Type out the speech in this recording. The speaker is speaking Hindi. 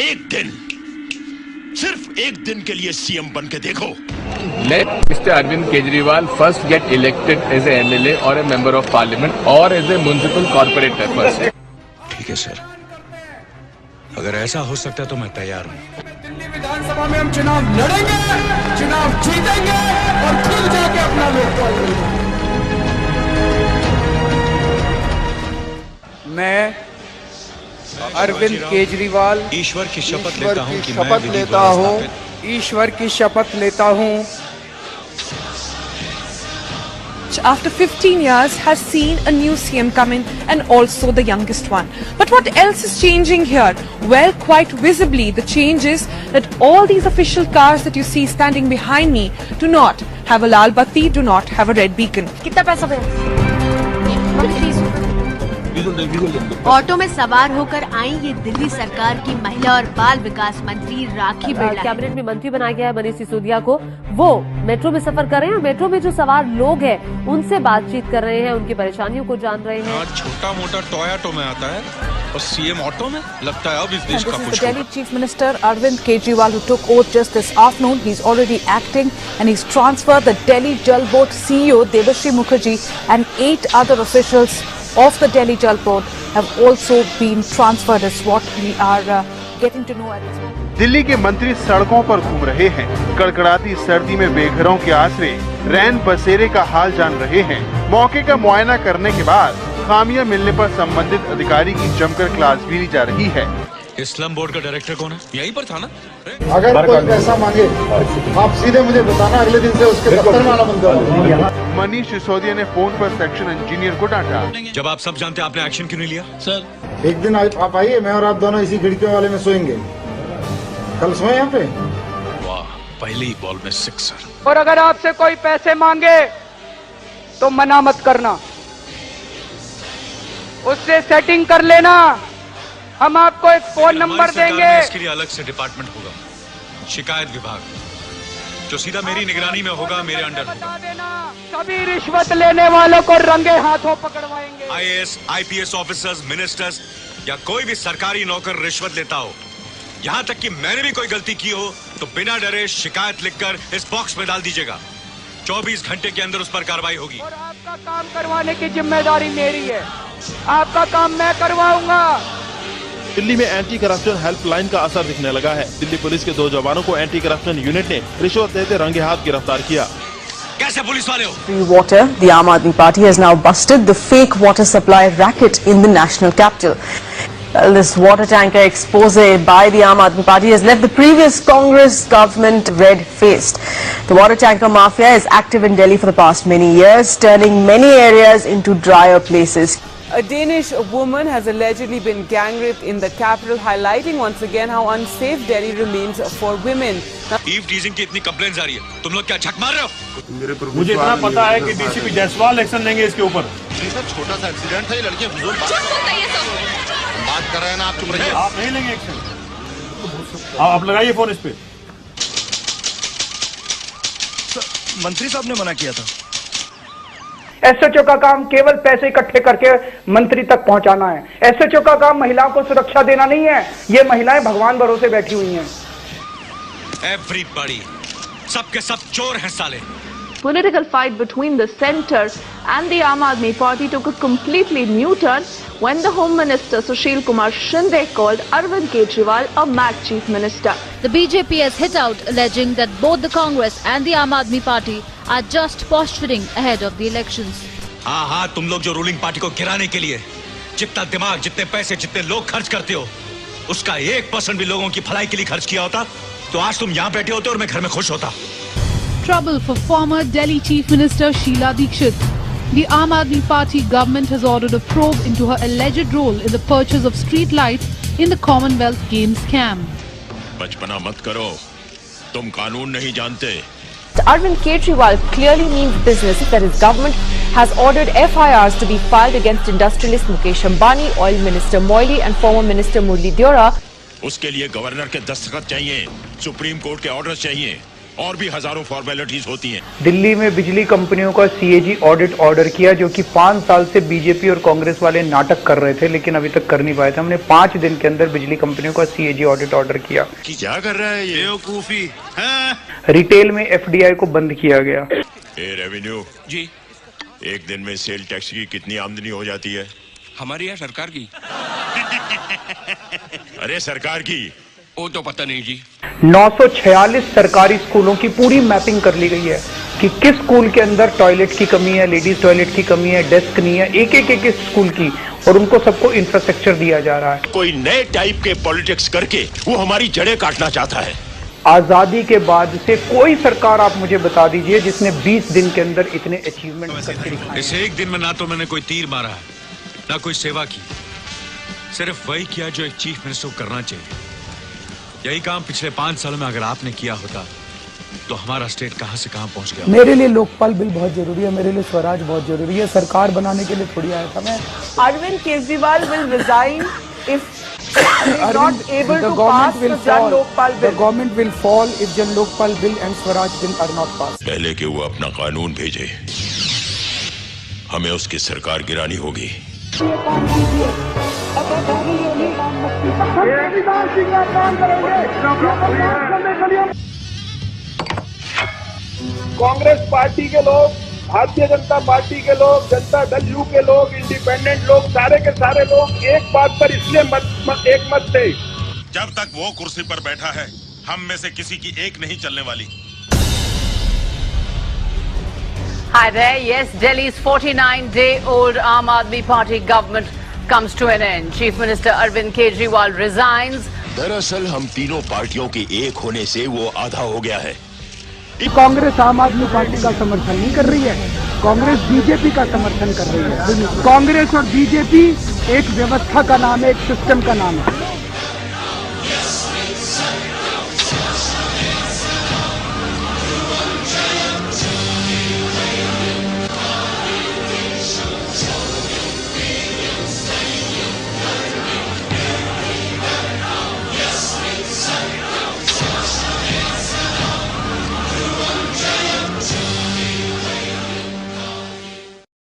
एक दिन, सिर्फ एक दिन के लिए सीएम बन के देखो। Let Mr. Arvind Kejriwal first get elected as a MLA or a member of parliament or as a municipal corporator first. ठीक है सर, अगर ऐसा हो सकता है तो मैं तैयार हूँ। दिल्ली विधानसभा में हम चुनाव लड़ेंगे, चुनाव जीतेंगे और फिर जाके अपना लोकपाल करेंगे। मैं अरविंद केजरीवाल ईश्वर की शपथ लेता हूँ कि ईश्वर की शपथ लेता हूँ after 15 years has seen a new CM come in and also the youngest one. But what else is changing here? Well, quite visibly the change is that all these official cars that you see standing behind me do not have a lal batti, do not have a red beacon. कितना पैसा भैया? ऑटो में सवार होकर आई ये दिल्ली सरकार की महिला और बाल विकास मंत्री राखी बिरला। कैबिनेट में मंत्री बनाया गया है मनीष सिसोदिया को। वो मेट्रो में सफर कर रहे हैं, मेट्रो में जो सवार लोग हैं उनसे बातचीत कर रहे हैं, उनकी परेशानियों को जान रहे हैं। छोटा मोटा टॉय ऑटो में आता है और सीएम ऑटो में, लगता है अब इस देश का कुछ। Delhi Chief Minister Arvind Kejriwal, who took oath just this afternoon, he's already acting and he's transferred the Delhi Jal Board CEO Debashri Mukherjee and 8 other officials of the Delhi Jal Board have also been transferred, is what we are getting to know at this moment. Delhi के मंत्री सड़कों पर घूम रहे हैं, कड़कड़ाती सर्दी में बेघरों के आसरे रैन बसेरे का हाल जान रहे हैं। मौके का मुआयना करने के बाद खामियां मिलने पर संबंधित अधिकारी की जमकर क्लास भी ली जा रही है। इस्लाम बोर्ड का डायरेक्टर कौन है? यहीं पर था ना? अगर कोई पैसा मांगे आप सीधे मुझे बताना, अगले दिन से उसके दफ्तर में आना बंद कर। मनीष सिसोदिया ने फोन पर सेक्शन इंजीनियर को डांटा। जब आप सब जानते आपने एक्शन क्यों नहीं लिया? सर, एक दिन आप आइए, मैं और आप दोनों इसी खिड़कियों वाले में सोएंगे। कल सोए यहाँ पे। वाह, पहली बॉल में सिक्सर। और अगर आपसे कोई पैसे मांगे तो मना मत करना, उससे सेटिंग कर लेना। हम आपको एक फोन नंबर देंगे। इसके लिए अलग से डिपार्टमेंट होगा, शिकायत विभाग, जो सीधा मेरी निगरानी में होगा, मेरे अंडर होगा। सभी रिश्वत लेने वालों को रंगे हाथों पकड़वाएंगे। आईएएस, आईपीएस ऑफिसर्स, मिनिस्टर्स या कोई भी सरकारी नौकर रिश्वत लेता हो, यहाँ तक कि मैंने भी कोई गलती की हो तो बिना डरे शिकायत लिखकर इस बॉक्स में डाल दीजिएगा। 24 घंटे के अंदर उस पर कार्रवाई होगी। और आपका काम करवाने की जिम्मेदारी मेरी है, आपका काम मैं करवाऊंगा। दिल्ली में एंटी करप्शन हेल्पलाइन का असर दिखने लगा है। दिल्ली पुलिस के 2 जवानों को एंटी करप्शन यूनिट ने रिश्वत देते रंगे हाथ गिरफ्तार किया। कैसे पुलिस वाले हो? Free water, the Aam Aadmi Party has now busted the fake water supply racket in the national capital. Well, this water tanker expose by the Aam Aadmi Party has left the previous Congress government red-faced. The water tanker mafia is active in Delhi for the past many years, turning many areas into drier places. A Danish woman has allegedly been gang raped in the capital, highlighting once again how unsafe Delhi remains for women. Eve teasing की इतनी कंप्लेंट्स आ रही है, तुम लोग क्या झक मार रहे हो? मुझे इतना पता है कि डीसीपी जायसवाल एक्शन लेंगे इसके ऊपर। छोटा सा एक्सीडेंट था, ये लड़कियां बात कर रहे हैं ना, आप चुप रहिए। आप नहीं लेंगे एक्शन? आप लगाइए फोन इस पे। मंत्री साहब ने मना किया था। एसएचओ का काम केवल पैसे इकट्ठे करके मंत्री तक पहुंचाना है। एसएचओ का काम महिलाओं को सुरक्षा देना नहीं है। ये महिलाएं भगवान भरोसे बैठी हुई हैं। एवरीबॉडी, सबके सब चोर हैं साले। Political fight between the centre and the Aam Aadmi Party took a completely new turn when the Home Minister Sushil Kumar Shinde called Arvind Kejriwal a mad chief minister. The BJP has hit out, alleging that both the Congress and the Aam Aadmi Party are just posturing ahead of the elections. हाँ, तुम लोग जो रूलिंग पार्टी को गिराने के लिए जितना दिमाग, जितने पैसे, जितने लोग खर्च करते हो, उसका 1% भी लोगों की भलाई के लिए खर्च किया होता तो आज तुम यहाँ बैठे होते और मैं घर में खुश होता। Trouble for former Delhi Chief Minister Sheila Dikshit. The Aam Aadmi Party government has ordered a probe into her alleged role in the purchase of street lights in the Commonwealth Games scam. बचपना मत करो, तुम कानून नहीं जानते। Arvind Kejriwal clearly means business that his government has ordered FIRs to be filed against industrialist Mukesh Ambani, Oil Minister Moily and former Minister Murli Deora. उसके लिए गवर्नर के दस्तखत चाहिए, सुप्रीम कोर्ट के ऑर्डर चाहिए, और भी हजारों फॉर्मेलिटीज होती हैं। दिल्ली में बिजली कंपनियों का सीएजी ऑडिट ऑर्डर किया, जो कि 5 साल से बीजेपी और कांग्रेस वाले नाटक कर रहे थे, लेकिन अभी तक कर नहीं पाए थे। हमने 5 दिन के अंदर बिजली कंपनियों का सीएजी ऑडिट ऑर्डर किया। क्या कर रहा है ये बेवकूफी? रिटेल में एफडीआई को बंद किया गया। रेवेन्यू जी, एक दिन में सेल टैक्स की कितनी आमदनी हो जाती है? हमारी या सरकार की? अरे सरकार की वो तो पता नहीं जी। 946 सरकारी स्कूलों की पूरी मैपिंग कर ली गई है कि किस स्कूल के अंदर टॉयलेट की कमी है, लेडीज टॉयलेट की कमी है, डेस्क नहीं है, एक स्कूल की, और उनको सबको इंफ्रास्ट्रक्चर दिया जा रहा है। कोई नए टाइप के पॉलिटिक्स करके वो हमारी जड़ें काटना चाहता है। आजादी के बाद से कोई सरकार आप मुझे बता दीजिए जिसने 20 दिन के अंदर इतने अचीवमेंट करके दिखाए। इस एक दिन में ना तो मैंने कोई तीर मारा है, ना कोई सेवा की, सिर्फ वही किया जो एक चीफ मिनिस्टर को करना चाहिए। यही काम पिछले 5 सालों में अगर आपने किया होता तो हमारा स्टेट कहां से कहां पहुंच गया। मेरे लिए लोकपाल बिल बहुत जरूरी है, मेरे लिए स्वराज बहुत जरूरी है। सरकार बनाने के लिए थोड़ी आया था मैं। Arvind Kejriwal will resign if he is not able to pass the Jan Lokpal bill. The government will fall if Jan Lokpal bill and Swaraj bill are not passed. पहले कि वो अपना कानून भेजे, हमें उसकी सरकार गिरानी होगी। कांग्रेस पार्टी के लोग, भारतीय जनता पार्टी के लोग, जनता दल यू के लोग, इंडिपेंडेंट लोग, सारे के सारे लोग एक बात पर इसलिए एक मत थे। जब तक वो कुर्सी पर बैठा है, हम में से किसी की एक नहीं चलने वाली। Hi there. Yes, Delhi's 49-day-old Aam Aadmi Party government comes to an end. Chief Minister Arvind Kejriwal resigns. दरअसल हम तीनों पार्टियों के एक होने से वो आधा हो गया है। कांग्रेस आम आदमी पार्टी का समर्थन नहीं कर रही है, कांग्रेस बीजेपी का समर्थन कर रही है। कांग्रेस और बीजेपी एक व्यवस्था का नाम है, एक सिस्टम का नाम है।